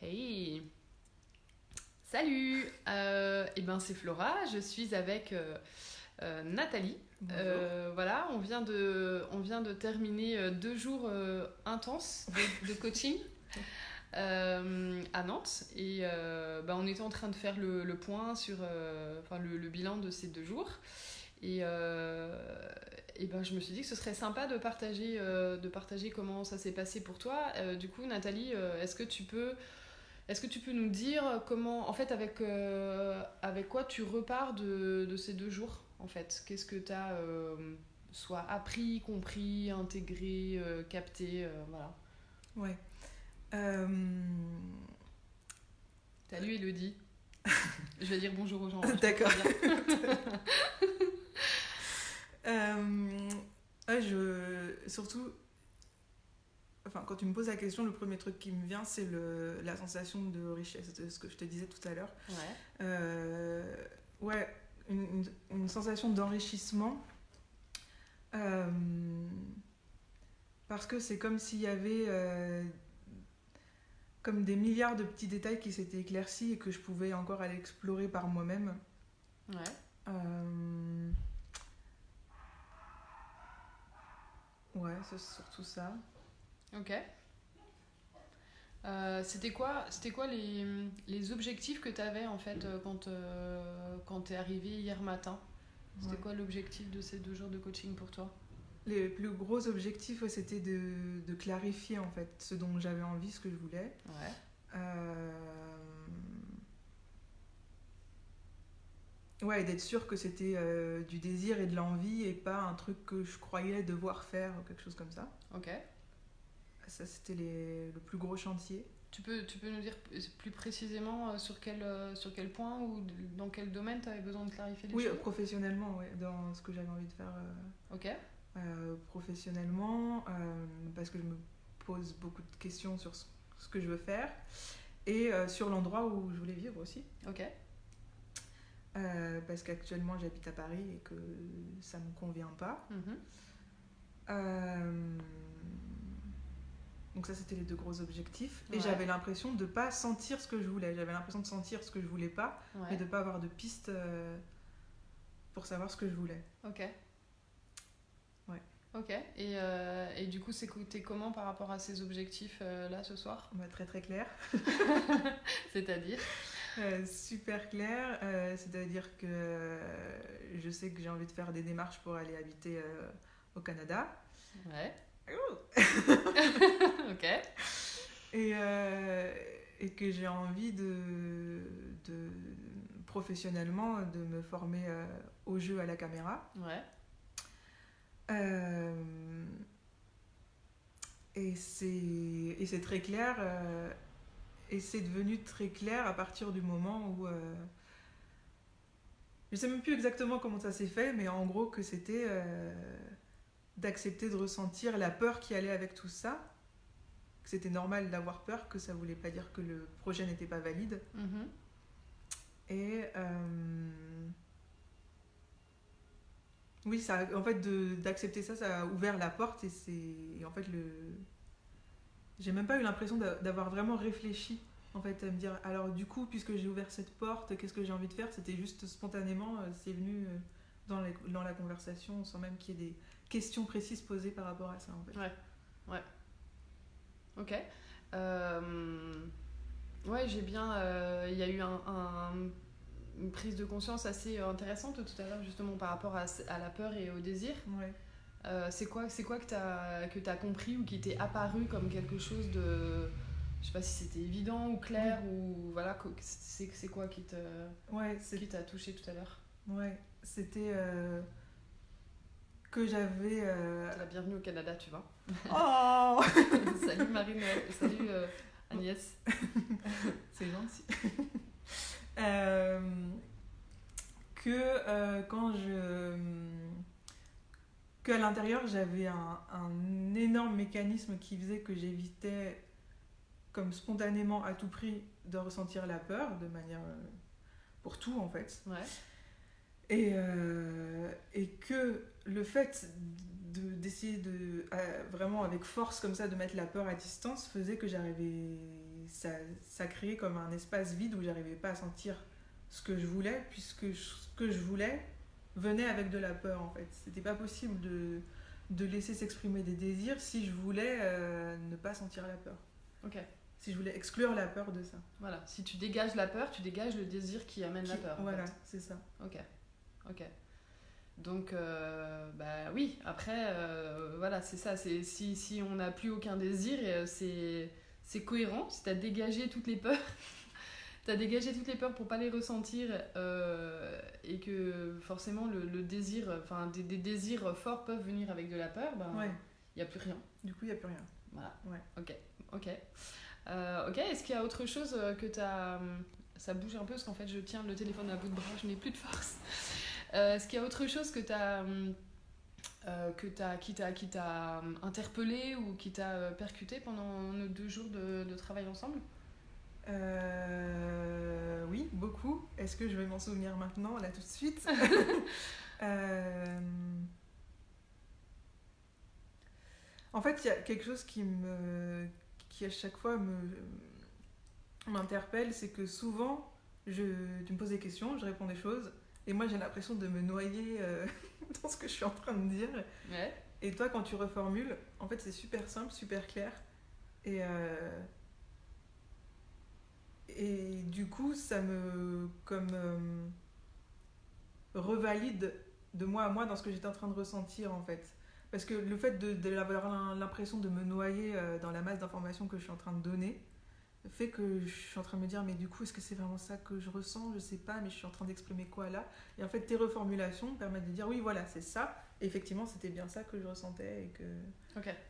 Hey, salut. C'est Flora. Je suis avec Nathalie. Bonjour. Voilà, on vient de terminer 2 jours intenses de coaching à Nantes et on était en train de faire le point sur le bilan de ces 2 jours. Je me suis dit que ce serait sympa de partager comment ça s'est passé pour toi. Du coup, Nathalie, est-ce que tu peux nous dire comment, en fait, avec quoi tu repars de ces 2 jours, en fait? Qu'est-ce que tu as soit appris, compris, intégré, capté, voilà. Ouais. Euh, Salut Elodie. Je vais dire bonjour aux gens. Je D'accord. préviens. Surtout, quand tu me poses la question, le premier truc qui me vient, c'est la sensation de richesse, de ce que je te disais tout à l'heure. Ouais. Euh, ouais, une sensation d'enrichissement. euh, Parce que c'est comme s'il y avait comme des milliards de petits détails qui s'étaient éclaircis et que je pouvais encore aller explorer par moi-même. Ouais. Euh, Ouais, c'est surtout ça. Ok. C'était quoi les objectifs que tu avais en fait quand tu es arrivé hier matin? C'était Ouais. quoi l'objectif de ces 2 jours de coaching pour toi? Les plus gros objectifs, ouais, c'était de clarifier en fait ce dont j'avais envie, ce que je voulais. Ouais. Euh, Ouais, et d'être sûr que c'était du désir et de l'envie et pas un truc que je croyais devoir faire ou quelque chose comme ça. Ok. Ça, c'était le plus gros chantier. Tu peux nous dire plus précisément sur quel point ou dans quel domaine tu avais besoin de clarifier les Oui, choses? professionnellement, ouais, dans ce que j'avais envie de faire Ok. professionnellement, parce que je me pose beaucoup de questions sur ce que je veux faire et sur l'endroit où je voulais vivre aussi. Ok. Parce qu'actuellement j'habite à Paris et que ça me convient pas. Mhm. Euh, donc ça c'était les deux gros objectifs. Et Ouais. j'avais l'impression de pas sentir ce que je voulais. J'avais l'impression de sentir ce que je voulais pas, mais Ouais. de pas avoir de piste pour savoir ce que je voulais. Ok. Ouais. Ok. Et du coup, t'es comment par rapport à ces objectifs là ce soir? Bah, très très clair. C'est-à-dire? Super clair. C'est-à-dire que je sais que j'ai envie de faire des démarches pour aller habiter au Canada. Ouais. Ouh. Ok. Et, euh, et que j'ai envie de professionnellement de me former au jeu à la caméra. Ouais. Euh, et c'est très clair. Et c'est devenu très clair à partir du moment où je sais même plus exactement comment ça s'est fait, mais en gros que c'était d'accepter de ressentir la peur qui allait avec tout ça, que c'était normal d'avoir peur, que ça voulait pas dire que le projet n'était pas valide. Mhm. Et oui, ça, en fait, d'accepter ça, ça a ouvert la porte et en fait, j'ai même pas eu l'impression d'avoir vraiment réfléchi. En fait, à me dire, alors du coup, puisque j'ai ouvert cette porte, qu'est-ce que j'ai envie de faire? C'était juste spontanément, c'est venu dans la conversation, sans même qu'il y ait des questions précises posées par rapport à ça, en fait. Ouais. Ouais. Ok. Euh, Ouais, j'ai bien. Il y a eu une prise de conscience assez intéressante tout à l'heure, justement, par rapport à la peur et au désir. Ouais. C'est quoi que t'as compris ou qui t'est apparu comme quelque chose de. Je sais pas si c'était évident ou clair Oui. ou. Voilà, c'est quoi Ouais, qui t'a touché tout à l'heure? ouais, c'était que j'avais. C'est la bienvenue au Canada, tu vois. Oh. Salut Marine, salut Agnès. C'est gentil. Euh, Quand qu'à l'intérieur j'avais un énorme mécanisme qui faisait que j'évitais comme spontanément à tout prix de ressentir la peur de manière pour tout en fait Ouais. et que le fait d'essayer de vraiment avec force comme ça de mettre la peur à distance faisait que j'arrivais ça créait comme un espace vide où j'arrivais pas à sentir ce que je voulais, puisque ce que je voulais venait avec de la peur en fait. C'était pas possible de laisser s'exprimer des désirs si je voulais ne pas sentir la peur. Ok. Si je voulais exclure la peur de ça. Voilà. Si tu dégages la peur, tu dégages le désir qui amène la peur. Voilà, en fait. c'est ça. Ok. Donc, bah oui, après, voilà, c'est ça. Si on n'a plus aucun désir, c'est cohérent. Si tu as dégagé toutes les peurs, t'as dégagé toutes les peurs pour pas les ressentir et que forcément le désir, enfin des désirs forts peuvent venir avec de la peur, ben il n'y a plus rien. Du coup, il n'y a plus rien. Voilà. Ouais. Ok. Est-ce qu'il y a autre chose que t'as... Ça bouge un peu parce qu'en fait je tiens le téléphone à bout de bras, je n'ai plus de force. Est-ce qu'il y a autre chose que qui t'a interpellé ou qui t'a percuté pendant nos 2 jours de travail ensemble? Oui, beaucoup. Est-ce que je vais m'en souvenir maintenant, là, tout de suite? En fait, il y a quelque chose qui à chaque fois m'interpelle, c'est que souvent, tu me poses des questions, je réponds des choses, et moi j'ai l'impression de me noyer dans ce que je suis en train de dire. Ouais. Et toi, quand tu reformules, en fait, c'est super simple, super clair, et du coup, ça me revalide de moi à moi dans ce que j'étais en train de ressentir en fait. Parce que le fait d'avoir l'impression de me noyer dans la masse d'informations que je suis en train de donner fait que je suis en train de me dire mais du coup est-ce que c'est vraiment ça que je ressens? Je sais pas, mais je suis en train d'exprimer quoi là? Et en fait tes reformulations permettent de dire oui voilà c'est ça, et effectivement c'était bien ça que je ressentais, et que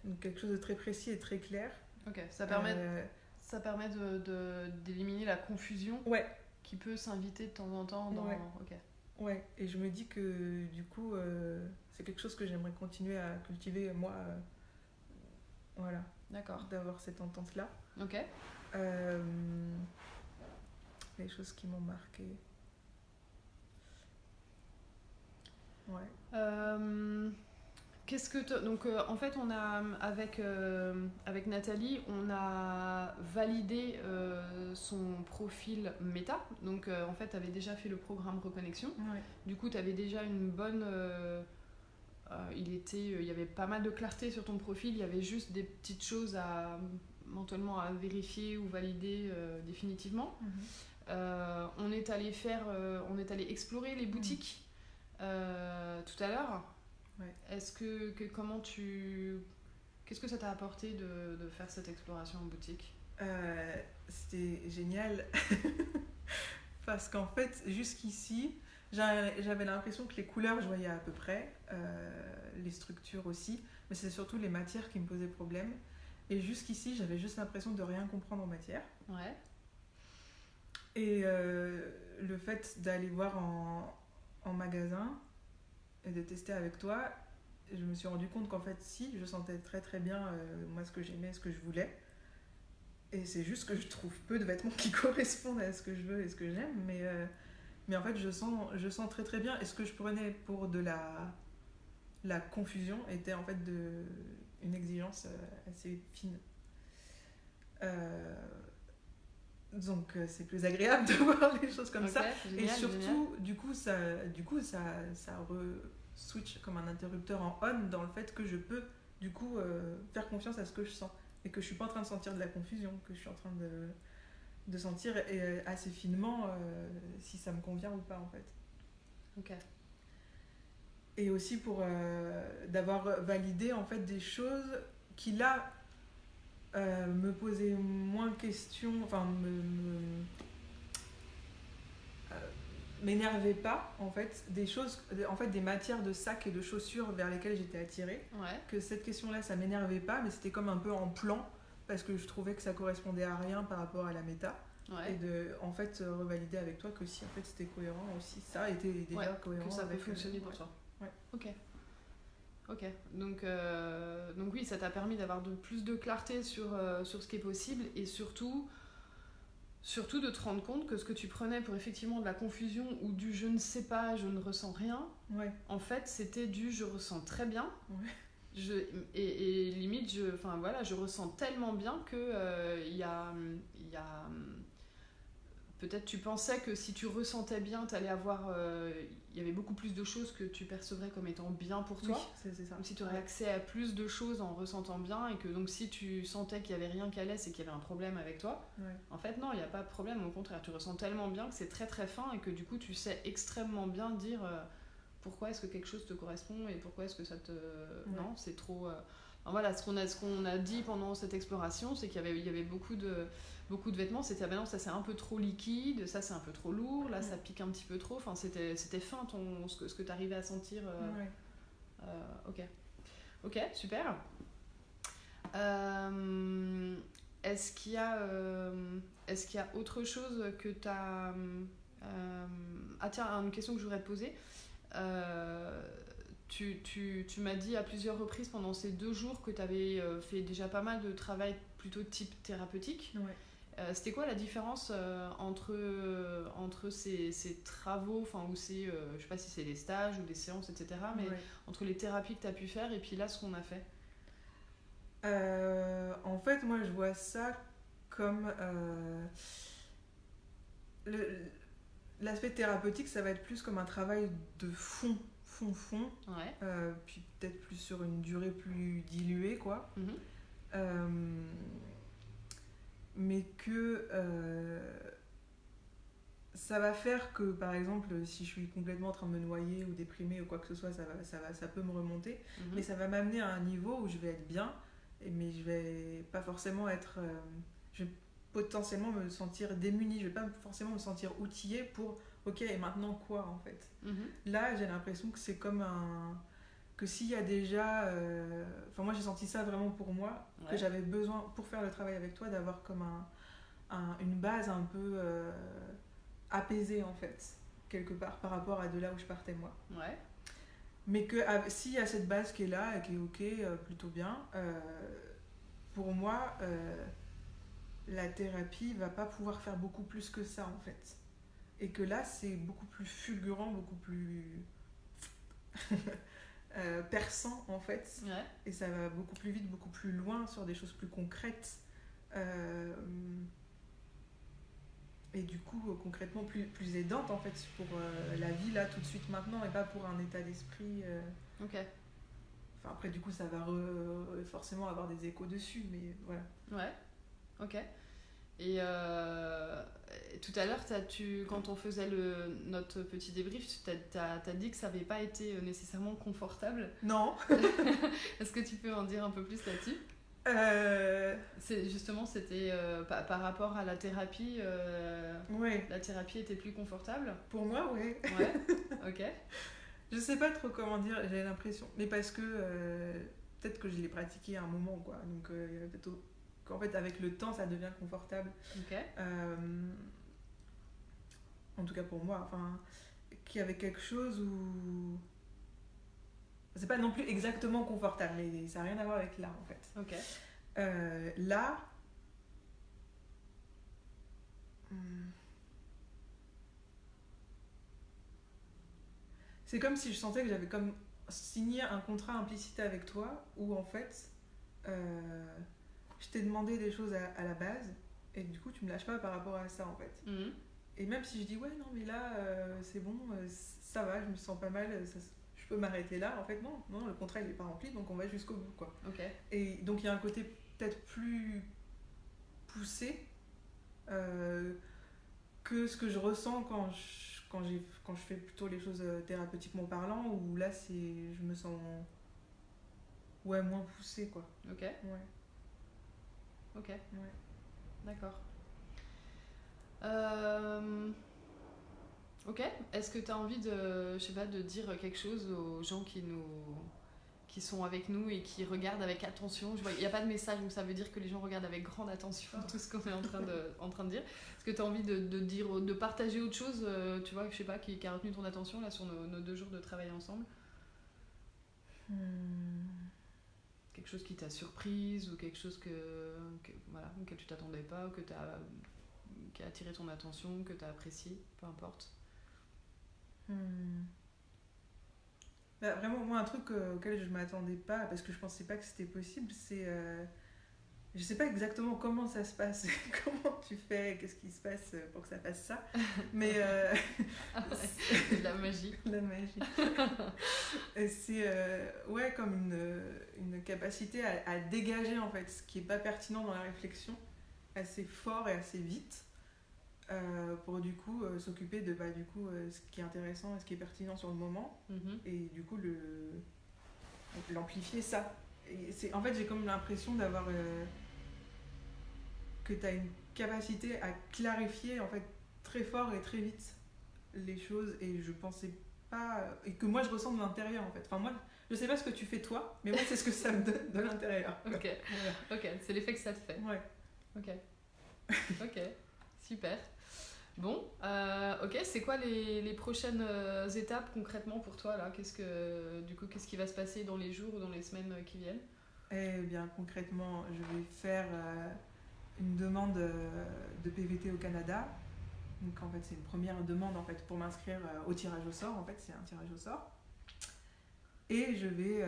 donc quelque chose de très précis et très clair. Ça permet d'éliminer la confusion qui peut s'inviter de temps en temps dans... Ouais, et je me dis que du coup, c'est quelque chose que j'aimerais continuer à cultiver, moi, voilà. D'accord. D'avoir cette entente-là. Ok. Les choses qui m'ont marqué. Ouais. Qu'est-ce que donc en fait on a avec Nathalie on a validé son profil méta, donc en fait tu avais déjà fait le programme Reconnexion. Du coup tu avais déjà une bonne il y avait pas mal de clarté sur ton profil, il y avait juste des petites choses éventuellement à vérifier ou valider définitivement. On est allé explorer les boutiques tout à l'heure. Ouais. Qu'est-ce que ça t'a apporté de faire cette exploration en boutique? C'était génial parce qu'en fait jusqu'ici j'avais l'impression que les couleurs je voyais à peu près, les structures aussi, mais c'est surtout les matières qui me posaient problème, et jusqu'ici j'avais juste l'impression de rien comprendre en matière. Ouais. Et le fait d'aller voir en magasin et de tester avec toi, je me suis rendu compte qu'en fait si, je sentais très très bien moi ce que j'aimais, ce que je voulais, et c'est juste que je trouve peu de vêtements qui correspondent à ce que je veux et ce que j'aime, mais en fait je sens très très bien, et ce que je prenais pour de la confusion était en fait une exigence assez fine. Donc c'est plus agréable de voir les choses comme ça. Génial, et surtout du coup ça re-switch comme un interrupteur en on dans le fait que je peux du coup faire confiance à ce que je sens, et que je suis pas en train de sentir de la confusion, que je suis en train de sentir assez finement si ça me convient ou pas en fait. Ok. Et aussi pour d'avoir validé en fait des choses qui là me posaient moins de questions, enfin m'énervaient pas en fait, des choses, en fait des matières de sacs et de chaussures vers lesquelles j'étais attirée. Que cette question-là ça m'énervait pas, mais c'était comme un peu en plan parce que je trouvais que ça correspondait à rien par rapport à la méta. Et de en fait revalider avec toi que si en fait c'était cohérent aussi, ça était déjà cohérent, que ça peut fonctionner pour toi. Ok, donc oui, ça t'a permis d'avoir plus de clarté sur ce qui est possible, et surtout de te rendre compte que ce que tu prenais pour effectivement de la confusion ou du je ne sais pas, je ne ressens rien, en fait c'était du je ressens très bien, Je, et limite, enfin, voilà, je ressens tellement bien que il y a, peut-être tu pensais que si tu ressentais bien, t'allais avoir, il y avait beaucoup plus de choses que tu percevrais comme étant bien pour toi. Oui, c'est ça. Comme si tu aurais accès à plus de choses en ressentant bien et que donc si tu sentais qu'il y avait rien qui allait, c'est qu'il y avait un problème avec toi. Ouais. En fait, non, il n'y a pas de problème. Au contraire, tu ressens tellement bien que c'est très très fin et que du coup, tu sais extrêmement bien dire pourquoi est-ce que quelque chose te correspond et pourquoi est-ce que ça te... Non, c'est trop... Enfin, voilà, ce qu'on a dit pendant cette exploration, c'est qu'il y avait beaucoup de vêtements. C'était, ah ben non, ça c'est un peu trop liquide, ça c'est un peu trop lourd, là ça pique un petit peu trop. Enfin, c'était fin ce que tu arrivais à sentir. Ok. Ok, super. Est-ce qu'il y a autre chose que tu as... ah tiens, une question que je voudrais te poser. Tu m'as dit à plusieurs reprises pendant ces 2 jours que tu avais fait déjà pas mal de travail plutôt type thérapeutique. Ouais. C'était quoi la différence entre ces travaux, enfin, ou ces, je sais pas si c'est des stages ou des séances, etc., mais entre les thérapies que tu as pu faire et puis là, ce qu'on a fait? En fait, moi, je vois ça comme... l'aspect thérapeutique, ça va être plus comme un travail de fond. Ouais. Puis peut-être plus sur une durée plus diluée, quoi. Mais que ça va faire que, par exemple, si je suis complètement en train de me noyer ou déprimée ou quoi que ce soit, ça peut me remonter. Mais ça va m'amener à un niveau où je vais être bien, mais je vais pas forcément être... je vais potentiellement me sentir démunie, je vais pas forcément me sentir outillée pour ok, et maintenant quoi en fait. Là, j'ai l'impression que c'est comme un... que s'il y a déjà... Enfin, moi j'ai senti ça vraiment pour moi, que j'avais besoin, pour faire le travail avec toi, d'avoir comme une base un peu apaisée en fait, quelque part, par rapport à de là où je partais moi. Ouais. Mais que s'il y a cette base qui est là et qui est ok, plutôt bien, pour moi, la thérapie va pas pouvoir faire beaucoup plus que ça en fait. Et que là, c'est beaucoup plus fulgurant, beaucoup plus perçant en fait. Ouais. Et ça va beaucoup plus vite, beaucoup plus loin sur des choses plus concrètes. Et du coup, concrètement, plus aidante en fait pour la vie là, tout de suite maintenant, et pas pour un état d'esprit. Ok. Enfin, après, du coup, ça va forcément avoir des échos dessus, mais voilà. Ouais. Ok. Et tout à l'heure, quand on faisait notre petit débrief, t'as dit que ça n'avait pas été nécessairement confortable. Non. Est-ce que tu peux en dire un peu plus là-dessus? Justement, c'était par rapport à la thérapie. Ouais. La thérapie était plus confortable? Pour moi, ouais. Ouais, ok. Je sais pas trop comment dire, j'ai l'impression. Mais parce que peut-être que je l'ai pratiqué à un moment, quoi. Donc, peut-être qu'en fait, avec le temps, ça devient confortable. Ok. En tout cas pour moi, enfin, qu'il y avait quelque chose où... C'est pas non plus exactement confortable, mais ça n'a rien à voir avec là, en fait. Ok. Là... C'est comme si je sentais que j'avais comme signé un contrat implicite avec toi, où en fait, je t'ai demandé des choses à la base, et du coup, tu me lâches pas par rapport à ça, en fait. Et même si je dis, ouais, non, mais là, c'est bon, ça va, je me sens pas mal, je peux m'arrêter là. En fait, non, le contrat, il est pas rempli, donc on va jusqu'au bout, quoi. Okay. Et donc, il y a un côté peut-être plus poussé que ce que je ressens quand je fais plutôt les choses thérapeutiquement parlant, où là, je me sens moins poussée, quoi. Ok. Ouais. Ok. Ouais. D'accord. Ok. Est-ce que tu as envie de dire quelque chose aux gens qui sont avec nous et qui regardent avec attention? Il n'y a pas de message, donc ça veut dire que les gens regardent avec grande attention tout ce qu'on est en train de dire. Est-ce que tu as envie de partager autre chose, tu vois, je sais pas, qui a retenu ton attention là sur nos 2 jours de travail ensemble? Quelque chose qui t'a surprise ou quelque chose voilà, auquel tu t'attendais pas ou qui a attiré ton attention, que tu as apprécié, peu importe. Bah, vraiment, moi, un truc auquel je m'attendais pas, parce que je pensais pas que c'était possible, c'est. Je sais pas exactement comment ça se passe, comment tu fais, qu'est-ce qui se passe pour que ça fasse ça, mais. C'est de la magie. La magie. Et c'est ouais, comme une capacité à dégager en fait ce qui est pas pertinent dans la réflexion assez fort et assez vite pour du coup s'occuper de du coup, ce qui est intéressant et ce qui est pertinent sur le moment et du coup l'amplifier ça. Et c'est, en fait, j'ai comme l'impression d'avoir que tu as une capacité à clarifier en fait très fort et très vite les choses et je pensais pas et que moi je ressens de l'intérieur en fait. Enfin moi je sais pas ce que tu fais toi, mais moi c'est ce que ça me donne de l'intérieur. Ok, ok, c'est l'effet que ça te fait. Ouais. Ok, ok, super. Bon, ok, c'est quoi les prochaines étapes concrètement pour toi là? Qu'est-ce qui va se passer dans les jours ou dans les semaines qui viennent? Eh bien concrètement, je vais faire une demande de PVT au Canada. Donc en fait, c'est une première demande en fait pour m'inscrire au tirage au sort. En fait, c'est un tirage au sort. Et je vais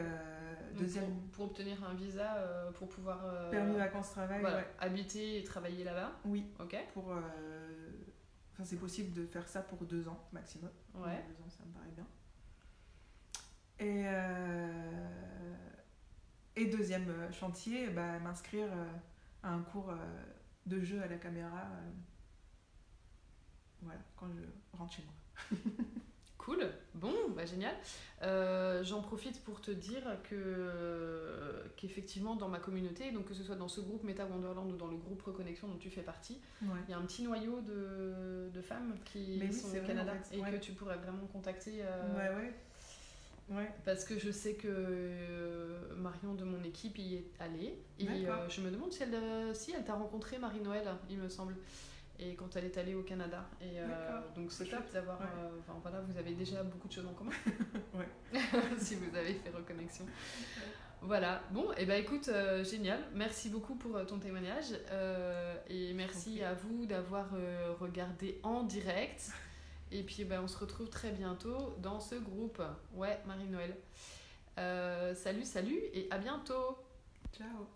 deuxième pour obtenir un visa pour pouvoir permis vacances-travail. voilà, Ouais. habiter et travailler là-bas. Oui. Ok. Pour enfin, c'est possible de faire ça pour 2 ans maximum. Ouais. 2 ans, ça me paraît bien. Et deuxième chantier, m'inscrire à un cours de jeu à la caméra. Voilà, quand je rentre chez moi. Cool, bon, génial. J'en profite pour te dire qu'effectivement dans ma communauté, donc que ce soit dans ce groupe Meta Wonderland ou dans le groupe Reconnexion dont tu fais partie, il y a un petit noyau de femmes qui sont au Canada en fait, et que tu pourrais vraiment contacter. Ouais. Parce que je sais que Marion de mon équipe y est allée et je me demande si elle t'a rencontré Marie-Noël, il me semble. Et quand elle est allée au Canada. Et donc c'est top d'avoir. Enfin voilà, vous avez déjà beaucoup de choses en commun. Ouais. Si vous avez fait Reconnexion. Voilà. Bon, et écoute, génial. Merci beaucoup pour ton témoignage. Et merci à vous d'avoir regardé en direct. Et puis on se retrouve très bientôt dans ce groupe. Ouais, Marie-Noël. Salut et à bientôt. Ciao.